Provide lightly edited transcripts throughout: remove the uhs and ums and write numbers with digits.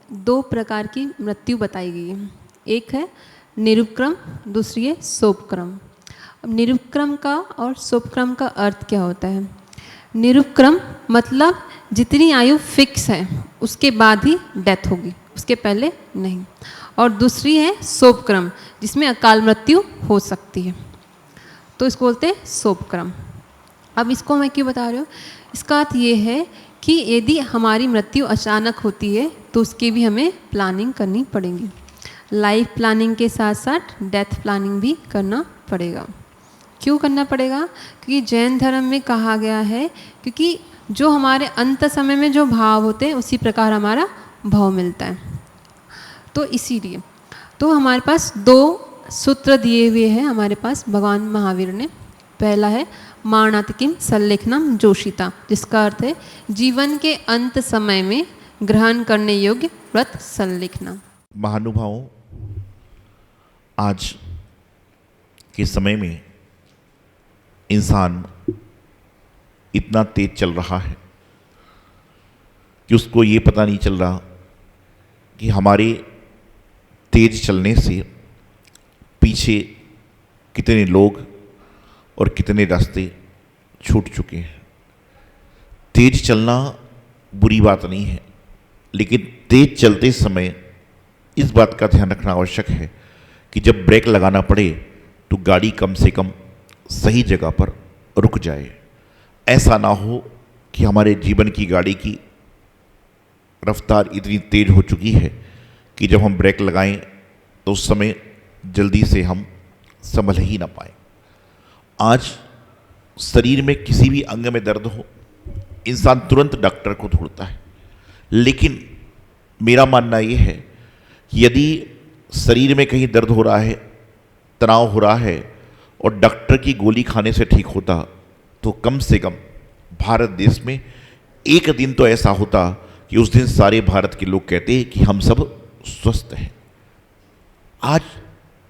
दो प्रकार की मृत्यु बताई गई है। एक है निरुपक्रम, दूसरी है सोपक्रम। अब निरुपक्रम का और सोपक्रम का अर्थ क्या होता है? निरुपक्रम मतलब जितनी आयु फिक्स है उसके बाद ही डेथ होगी, उसके पहले नहीं। और दूसरी है सोपक्रम, जिसमें अकाल मृत्यु हो सकती है, तो इसको बोलते हैं सोपक्रम। अब इसको मैं क्यों बता रही हूँ? इसका अर्थ ये है कि यदि हमारी मृत्यु अचानक होती है तो उसकी भी हमें प्लानिंग करनी पड़ेगी। लाइफ प्लानिंग के साथ साथ डेथ प्लानिंग भी करना पड़ेगा। क्यों करना पड़ेगा? क्योंकि जैन धर्म में कहा गया है, क्योंकि जो हमारे अंत समय में जो भाव होते हैं उसी प्रकार हमारा भाव मिलता है। तो इसीलिए तो हमारे पास दो सूत्र दिए हुए हैं हमारे पास भगवान महावीर ने। पहला है मारणातिकिम सल्लेखनम जोशिता, जिसका अर्थ है जीवन के अंत समय में ग्रहण करने योग्य व्रत सल्लेखना। महानुभावों, आज के समय में इंसान इतना तेज चल रहा है कि उसको ये पता नहीं चल रहा कि हमारे तेज चलने से पीछे कितने लोग और कितने रास्ते छूट चुके हैं। तेज चलना बुरी बात नहीं है, लेकिन तेज चलते समय इस बात का ध्यान रखना आवश्यक है कि जब ब्रेक लगाना पड़े तो गाड़ी कम से कम सही जगह पर रुक जाए। ऐसा ना हो कि हमारे जीवन की गाड़ी की रफ्तार इतनी तेज हो चुकी है कि जब हम ब्रेक लगाएं तो उस समय जल्दी से हम संभल ही ना पाए। आज शरीर में किसी भी अंग में दर्द हो, इंसान तुरंत डॉक्टर को ढूंढता है। लेकिन मेरा मानना यह है कि यदि शरीर में कहीं दर्द हो रहा है, तनाव हो रहा है और डॉक्टर की गोली खाने से ठीक होता, तो कम से कम भारत देश में एक दिन तो ऐसा होता कि उस दिन सारे भारत के लोग कहते कि हम सब स्वस्थ हैं। आज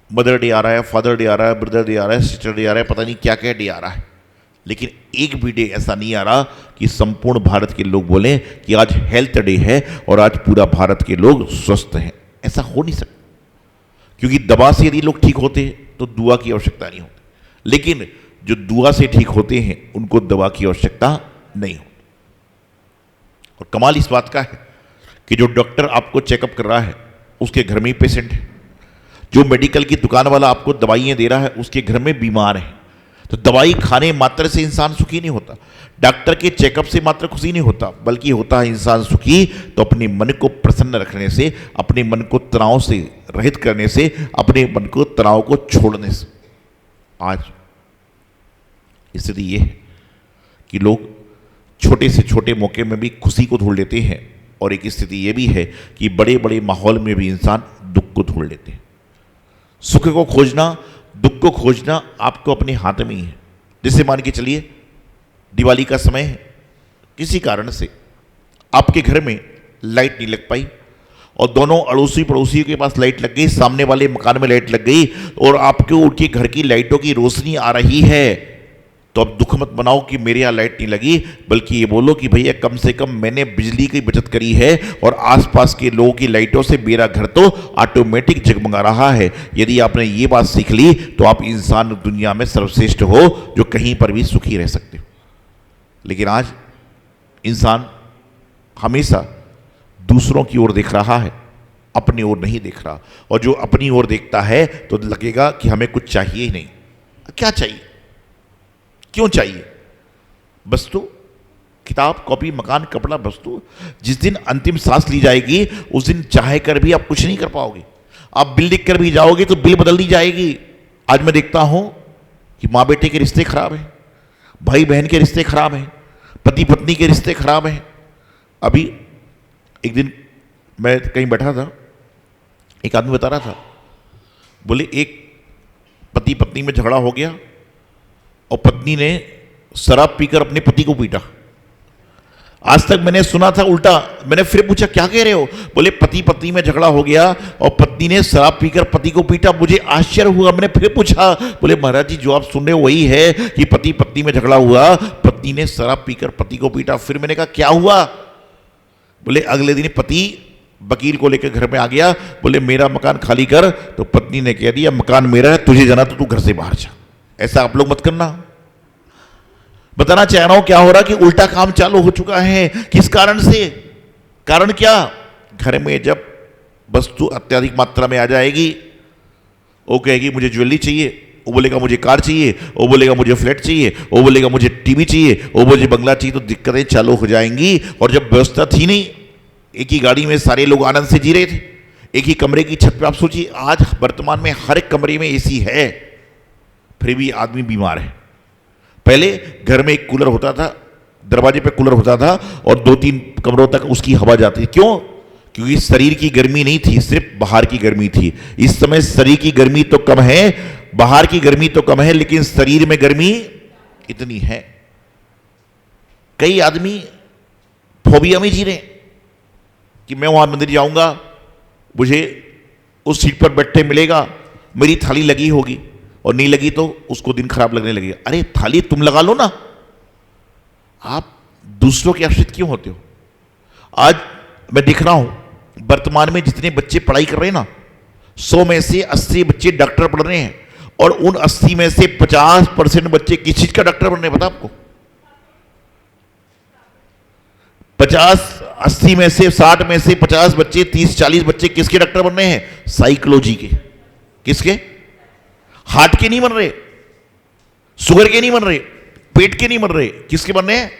मदर डे आ रहा है, फादर डे आ रहा है, ब्रदर डे आ रहा है, सिस्टर डे आ रहा है, पता नहीं क्या क्या डे आ रहा है, लेकिन एक भी डे ऐसा नहीं आ रहा कि संपूर्ण भारत के लोग बोलें कि आज हेल्थ डे है और आज पूरा भारत के लोग स्वस्थ हैं। ऐसा हो नहीं सकता, क्योंकि दवा से यदि लोग ठीक होते तो दुआ की आवश्यकता नहीं होती, लेकिन जो दुआ से ठीक होते हैं उनको दवा की आवश्यकता नहीं होती। और कमाल इस बात का है कि जो डॉक्टर आपको चेकअप कर रहा है उसके घर में ही पेशेंट है, जो मेडिकल की दुकान वाला आपको दवाइयाँ दे रहा है उसके घर में बीमार है। तो दवाई खाने मात्र से इंसान सुखी नहीं होता, डॉक्टर के चेकअप से मात्र खुशी नहीं होता, बल्कि होता है इंसान सुखी तो अपने मन को प्रसन्न रखने से, अपने मन को तनाव से रहित करने से, अपने मन को तनाव को छोड़ने से। आज स्थिति ये है कि लोग छोटे से छोटे मौके में भी खुशी को ढूंढ लेते हैं, और एक स्थिति ये भी है कि बड़े बड़े माहौल में भी इंसान दुख को ढूंढ लेते हैं। सुख को खोजना, दुख को खोजना आपको अपने हाथ में ही है। जैसे मान के चलिए दिवाली का समय है, किसी कारण से आपके घर में लाइट नहीं लग पाई और दोनों अड़ोसी पड़ोसियों के पास लाइट लग गई, सामने वाले मकान में लाइट लग गई और आपको उनके घर की लाइटों की रोशनी आ रही है, तो अब दुख मत बनाओ कि मेरे यहाँ लाइट नहीं लगी, बल्कि ये बोलो कि भैया कम से कम मैंने बिजली की बचत करी है और आसपास के लोगों की लाइटों से मेरा घर तो ऑटोमेटिक जगमगा रहा है। यदि आपने ये बात सीख ली तो आप इंसान दुनिया में सर्वश्रेष्ठ हो, जो कहीं पर भी सुखी रह सकते हो। लेकिन आज इंसान हमेशा दूसरों की ओर देख रहा है, अपनी ओर नहीं देख रहा, और जो अपनी ओर देखता है तो लगेगा कि हमें कुछ चाहिए ही नहीं। क्या चाहिए, क्यों चाहिए? वस्तु, किताब, कॉपी, मकान, कपड़ा, वस्तु। जिस दिन अंतिम सांस ली जाएगी उस दिन चाहे कर भी आप कुछ नहीं कर पाओगे। आप बिल लिख कर भी जाओगे तो बिल बदल दी जाएगी। आज मैं देखता हूं कि माँ बेटे के रिश्ते खराब हैं, भाई बहन के रिश्ते खराब हैं, पति पत्नी के रिश्ते खराब हैं। अभी एक दिन मैं कहीं बैठा था, एक आदमी बता रहा था, बोले एक पति पत्नी में झगड़ा हो गया और पत्नी ने शराब पीकर अपने पति को पीटा। आज तक मैंने सुना था उल्टा। मैंने फिर पूछा क्या कह रहे हो? बोले पति पत्नी में झगड़ा हो गया और पत्नी ने शराब पीकर पति को पीटा। मुझे आश्चर्य हुआ। मैंने फिर पूछा, बोले महाराज जी जो आप सुन रहे हो वही है कि पति पत्नी में झगड़ा हुआ, पत्नी ने शराब पीकर पति को पीटा। फिर मैंने कहा क्या हुआ? बोले अगले दिन पति वकील को लेकर घर में आ गया, बोले मेरा मकान खाली कर, तो पत्नी ने कह दिया मकान मेरा है, तुझे जाना तो तू घर से बाहर जा। ऐसा आप लोग मत करना। बताना चाह रहा हूं क्या हो रहा कि उल्टा काम चालू हो चुका है। किस कारण से? कारण क्या? घर में जब वस्तु अत्यधिक मात्रा में आ जाएगी, वो कहेगी मुझे ज्वेलरी चाहिए, वो बोलेगा मुझे कार चाहिए, वो बोलेगा मुझे फ्लैट चाहिए, वो बोलेगा मुझे टीवी चाहिए, वो मुझे बंगला चाहिए, तो दिक्कतें चालू हो जाएंगी। और जब व्यवस्था थी नहीं, एक ही गाड़ी में सारे लोग आनंद से जी रहे थे, एक ही कमरे की छत पे। आप सोचिए आज वर्तमान में हर एक कमरे में एसी है, फिर भी आदमी बीमार है। पहले घर में एक कूलर होता था, दरवाजे पे कूलर होता था और 2-3 कमरों तक उसकी हवा जाती थी। क्यों? क्योंकि शरीर की गर्मी नहीं थी, सिर्फ बाहर की गर्मी थी। इस समय शरीर की गर्मी तो कम है, बाहर की गर्मी तो कम है, लेकिन शरीर में गर्मी इतनी है। कई आदमी फोबिया में जी रहे हैं कि मैं वहां मंदिर जाऊंगा, मुझे उस सीट पर बैठे मिलेगा, मेरी थाली लगी होगी, और नहीं लगी तो उसको दिन खराब लगने लगेगा। अरे थाली तुम लगा लो ना, आप दूसरों के आश्रित क्यों होते हो? आज मैं देख रहा हूं वर्तमान में जितने बच्चे पढ़ाई कर रहे हैं ना, 100 में से 80 बच्चे डॉक्टर पढ़ रहे हैं, और उन 80 में से 50% बच्चे किस चीज का डॉक्टर बन रहे हैं पता आपको? 80 में से 60 में से 50 बच्चे, 30-40 बच्चे किसके डॉक्टर बन रहे हैं? साइकोलॉजी के। किसके? हार्ट के नहीं बन रहे, शुगर के नहीं बन रहे, पेट के नहीं बन रहे, किसके बन रहे हैं?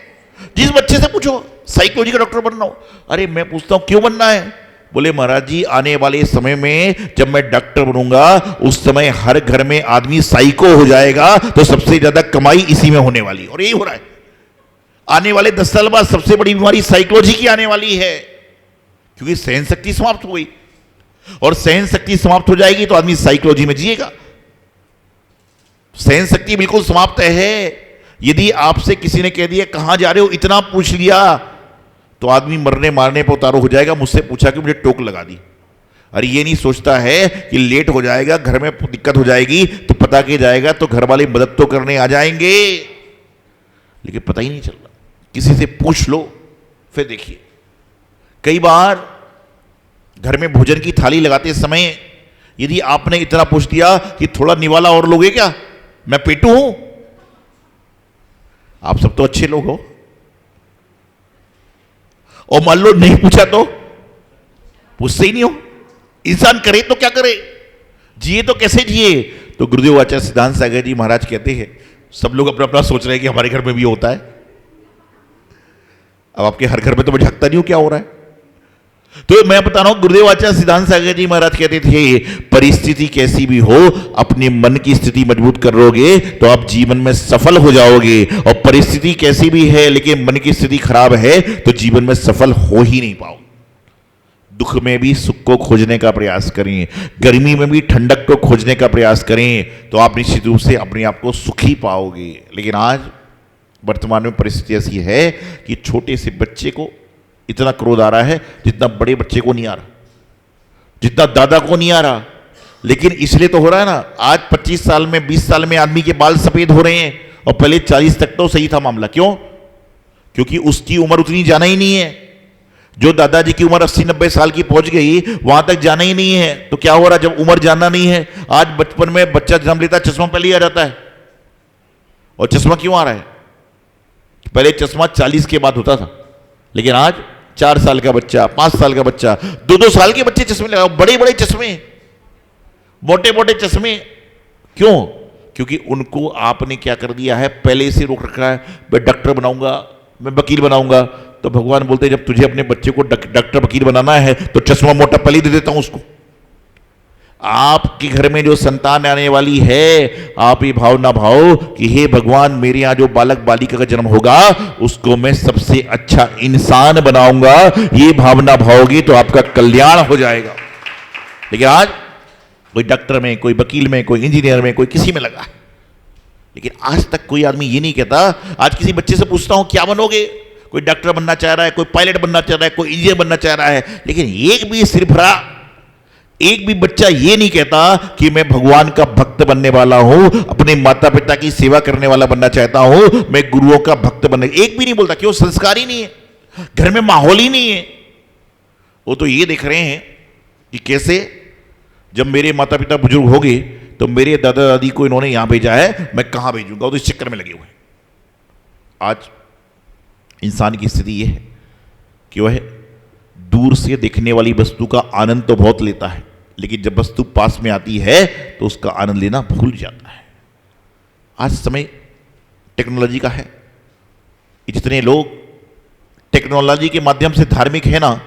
जिस बच्चे से पूछो साइकोलॉजी का डॉक्टर बनना हो, अरे मैं पूछता हूं क्यों बनना है? बोले महाराज जी आने वाले समय में जब मैं डॉक्टर बनूंगा उस समय हर घर में आदमी साइको हो जाएगा, तो सबसे ज्यादा कमाई इसी में होने वाली। और यही हो रहा है। आने वाले 10 साल बाद सबसे बड़ी बीमारी साइकोलॉजी की आने वाली है, क्योंकि सहन शक्ति समाप्त हो गई, और सहन शक्ति समाप्त हो जाएगी तो आदमी साइकोलॉजी में जिएगा। सहन शक्ति बिल्कुल समाप्त है। यदि आपसे किसी ने कह दिया कहां जा रहे हो, इतना पूछ लिया, तो आदमी मरने मारने पर उतारू हो जाएगा। मुझसे पूछा कि मुझे टोक लगा दी। अरे ये नहीं सोचता है कि लेट हो जाएगा, घर में दिक्कत हो जाएगी, तो पता के जाएगा तो घर वाले मदद तो करने आ जाएंगे, लेकिन पता ही नहीं चल रहा। किसी से पूछ लो, फिर देखिए कई बार घर में भोजन की थाली लगाते समय यदि आपने इतना पूछ दिया कि थोड़ा निवाला और लोगे क्या, मैं पेटू हूं। आप सब तो अच्छे लोग हो, और मान लो नहीं पूछा तो पूछते ही नहीं हो। इंसान करे तो क्या करे, जिए तो कैसे जिए? तो गुरुदेव आचार्य सिद्धांत सागर जी महाराज कहते हैं, सब लोग अपना अपना सोच रहे हैं कि हमारे घर में भी होता है। अब आपके हर घर में तो मैं झांकता नहीं हूं क्या हो रहा है। तो मैं बता रहा हूं गुरुदेव आचार्य सिद्धांत सागर जी महाराज कहते थे, परिस्थिति कैसी भी हो अपने मन की स्थिति मजबूत कर लोगे तो आप जीवन में सफल हो जाओगे, और परिस्थिति कैसी भी है लेकिन मन की स्थिति खराब है तो जीवन में सफल हो ही नहीं पाओगे। दुख में भी सुख को खोजने का प्रयास करें, गर्मी में भी ठंडक को खोजने का प्रयास करें, तो आप निश्चित रूप से अपने आप को सुखी पाओगे। लेकिन आज वर्तमान में परिस्थिति ऐसी है कि छोटे से बच्चे को इतना क्रोध आ रहा है जितना बड़े बच्चे को नहीं आ रहा, जितना दादा को नहीं आ रहा। लेकिन इसलिए तो हो रहा है ना, आज 25 साल में 20 साल में आदमी के बाल सफेद हो रहे हैं, और पहले 40 तक तो सही था मामला। क्यों? क्योंकि उसकी उम्र उतनी जाना ही नहीं है। जो दादाजी की उम्र 80-90 साल की पहुंच गई, वहां तक जाना ही नहीं है। तो क्या हो रहा, जब उम्र जानना नहीं है, आज बचपन में बच्चा जन्म लेता चश्मा पहले ही आ जाता है। और चश्मा क्यों आ रहा है? पहले चश्मा 40 के बाद होता था, लेकिन आज 4 साल का बच्चा, 5 साल का बच्चा, 2-2 साल के बच्चे चश्मे लगा, बड़े बड़े चश्मे, मोटे मोटे चश्मे। क्यों? क्योंकि उनको आपने क्या कर दिया है, पहले से रोक रखा है। मैं डॉक्टर बनाऊंगा, मैं वकील बनाऊंगा। तो भगवान बोलते जब तुझे अपने बच्चे को डॉक्टर वकील बनाना है तो चश्मा मोटा पहले दे देता हूं उसको। आपके घर में जो संतान आने वाली है, आप ये भावना भाओ कि हे भगवान, मेरे यहां जो बालक बालिका का जन्म होगा उसको मैं सबसे अच्छा इंसान बनाऊंगा। ये भावना भाओगे तो आपका कल्याण हो जाएगा। लेकिन आज कोई डॉक्टर में, कोई वकील में, कोई इंजीनियर में, कोई किसी में लगा है, लेकिन आज तक कोई आदमी ये नहीं कहता। आज किसी बच्चे से पूछता हूं क्या बनोगे, कोई डॉक्टर बनना चाह रहा है, कोई पायलट बनना चाह रहा है, कोई इंजीनियर बनना चाह रहा है, लेकिन एक भी सिरफरा, एक भी बच्चा ये नहीं कहता कि मैं भगवान का भक्त बनने वाला हूं, अपने माता पिता की सेवा करने वाला बनना चाहता हूं, मैं गुरुओं का भक्त बनने, एक भी नहीं बोलता। क्यों? संस्कार ही नहीं है, घर में माहौल ही नहीं है। वो तो ये देख रहे हैं कि कैसे जब मेरे माता पिता बुजुर्ग हो गए तो मेरे दादा दादी को इन्होंने यहां भेजा है, मैं कहां भेजूंगा, वो तो इस चक्कर में लगे हुए हैं। आज इंसान की स्थिति यह है कि वह दूर से देखने वाली वस्तु का आनंद तो बहुत लेता है, लेकिन जब वस्तु पास में आती है तो उसका आनंद लेना भूल जाता है। आज समय टेक्नोलॉजी का है। जितने लोग टेक्नोलॉजी के माध्यम से धार्मिक है ना,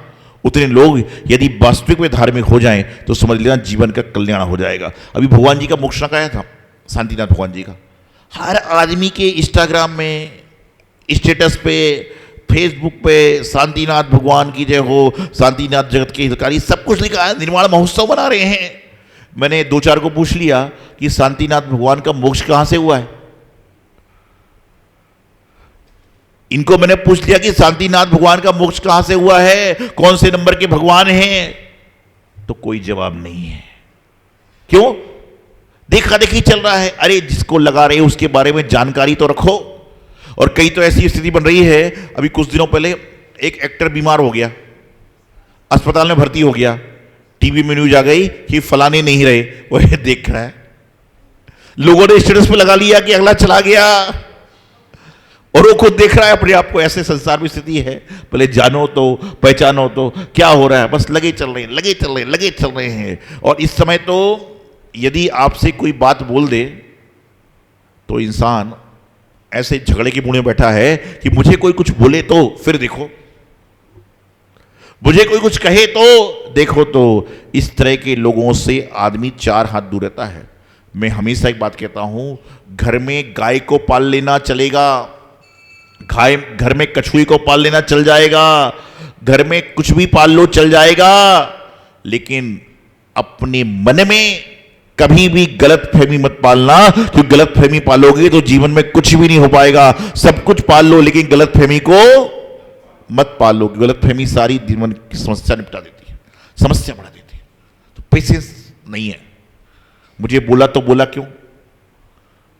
उतने लोग यदि वास्तविक में धार्मिक हो जाएं तो समझ लेना जीवन का कल्याण हो जाएगा। अभी भगवान जी का मोक्षक आया था, शांतिनाथ भगवान जी का। हर आदमी के इंस्टाग्राम में, स्टेटस पे, फेसबुक पे शांतिनाथ भगवान की जय हो, शांतिनाथ जगत के हितकारी, सब कुछ लिखा है। निर्माण महोत्सव मना रहे हैं। मैंने दो चार को पूछ लिया कि शांतिनाथ भगवान का मोक्ष कहां से हुआ है। इनको मैंने पूछ लिया कि शांतिनाथ भगवान का मोक्ष कहां से हुआ है, कौन से नंबर के भगवान हैं, तो कोई जवाब नहीं है। क्यों? देखा देखी चल रहा है। अरे जिसको लगा रहे उसके बारे में जानकारी तो रखो। और कई तो ऐसी स्थिति बन रही है, अभी कुछ दिनों पहले एक एक्टर बीमार हो गया, अस्पताल में भर्ती हो गया, टीवी में न्यूज आ गई कि फलाने नहीं रहे, वो देख रहा है। लोगों ने स्टेटस पे लगा लिया कि अगला चला गया, और वो खुद देख रहा है अपने आप को। ऐसे संसार में स्थिति है। पहले जानो तो पहचानो तो क्या हो रहा है, बस लगे चल रहे हैं, लगे चल रहे हैं, लगे चल रहे हैं। और इस समय तो यदि आपसे कोई बात बोल दे तो इंसान ऐसे झगड़े के मुंह में बैठा है कि मुझे कोई कुछ बोले तो फिर देखो, मुझे कोई कुछ कहे तो देखो। तो इस तरह के लोगों से आदमी चार हाथ दूर रहता है। मैं हमेशा एक बात कहता हूं, घर में गाय को पाल लेना चलेगा, घर में कछुई को पाल लेना चल जाएगा, घर में कुछ भी पाल लो चल जाएगा, लेकिन अपने मन में कभी भी गलत फहमी मत पालना। क्योंकि गलत फहमी पालोगे तो जीवन में कुछ भी नहीं हो पाएगा। सब कुछ पाल लो लेकिन गलत फहमी को मत पालो। गलत फहमी सारी जीवन की समस्या निपटा देती है, समस्या बढ़ा देती है। तो पेशेंस नहीं है। मुझे बोला तो बोला क्यों?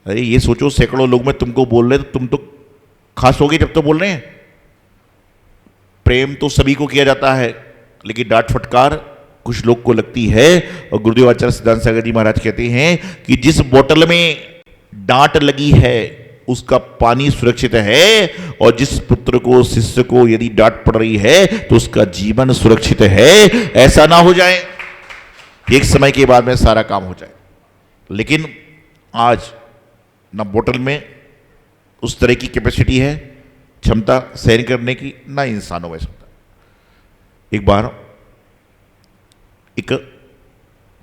अरे ये सोचो, सैकड़ों लोग में तुमको बोल रहे, तो तुम तो खास हो गए जब तो बोल रहे हैं। प्रेम तो सभी को किया जाता है, लेकिन डांट फटकार कुछ लोग को लगती है। और गुरुदेव आचार्य सिद्धांत सागर जी महाराज कहते हैं कि जिस बोतल में डांट लगी है उसका पानी सुरक्षित है, और जिस पुत्र को, शिष्य को यदि डांट पड़ रही है तो उसका जीवन सुरक्षित है। ऐसा ना हो जाए एक समय के बाद में सारा काम हो जाए। लेकिन आज ना बोतल में उस तरह की कैपेसिटी है, क्षमता सहन करने की, ना इंसानों में क्षमता। एक बार एक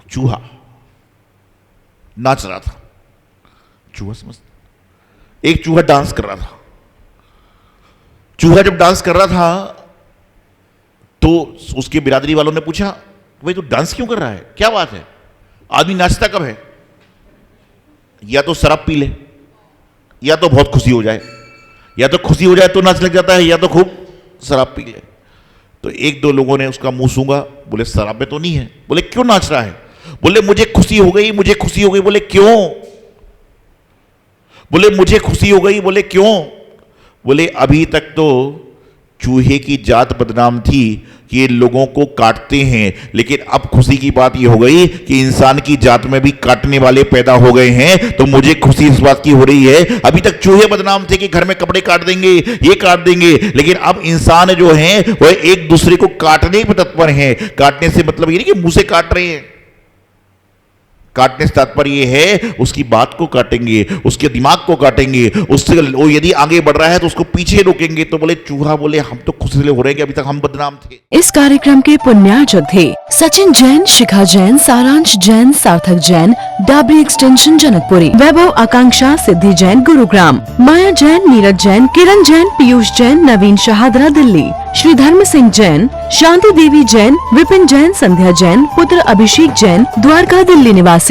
चूहा नाच रहा था। चूहा समझते? एक चूहा डांस कर रहा था। चूहा जब डांस कर रहा था तो उसके बिरादरी वालों ने पूछा, भाई तू डांस क्यों कर रहा है, क्या बात है? आदमी नाचता कब है? या तो शराब पी ले, या तो बहुत खुशी हो जाए। या तो खुशी हो जाए तो नाच लग जाता है, या तो खूब शराब पी ले। तो एक दो लोगों ने उसका मुंह सूंघा, बोले शराब में तो नहीं है। बोले क्यों नाच रहा है? बोले मुझे खुशी हो गई, मुझे खुशी हो गई। बोले क्यों? बोले मुझे खुशी हो गई। बोले क्यों? बोले अभी तक तो चूहे की जात बदनाम थी कि ये लोगों को काटते हैं, लेकिन अब खुशी की बात ये हो गई कि इंसान की जात में भी काटने वाले पैदा हो गए हैं, तो मुझे खुशी इस बात की हो रही है। अभी तक चूहे बदनाम थे कि घर में कपड़े काट देंगे, ये काट देंगे, लेकिन अब इंसान जो हैं वह एक दूसरे को काटने पर तत्पर हैं। काटने से मतलब ये नहीं कि मुंह से काट रहे हैं, काटने से तात्पर्य ये है उसकी बात को काटेंगे, उसके दिमाग को काटेंगे, उससे वो यदि आगे बढ़ रहा है तो उसको पीछे रोकेंगे। तो बोले चूहा, बोले हम तो खुश हो रहे हैं कि अभी तक हम बदनाम थे। इस कार्यक्रम के पुण्यार्चक थे सचिन जैन, शिखा जैन, सारांश जैन, सार्थक जैन, डाबरी एक्सटेंशन जनकपुरी, वैभव आकांक्षा, सिद्धि जैन गुरुग्राम, माया जैन, नीरज जैन, किरण जैन, पीयूष जैन, नवीन शाहदरा दिल्ली, श्री धर्म सिंह जैन, शांति देवी जैन, विपिन जैन, संध्या जैन, पुत्र अभिषेक जैन, द्वारका दिल्ली निवासी।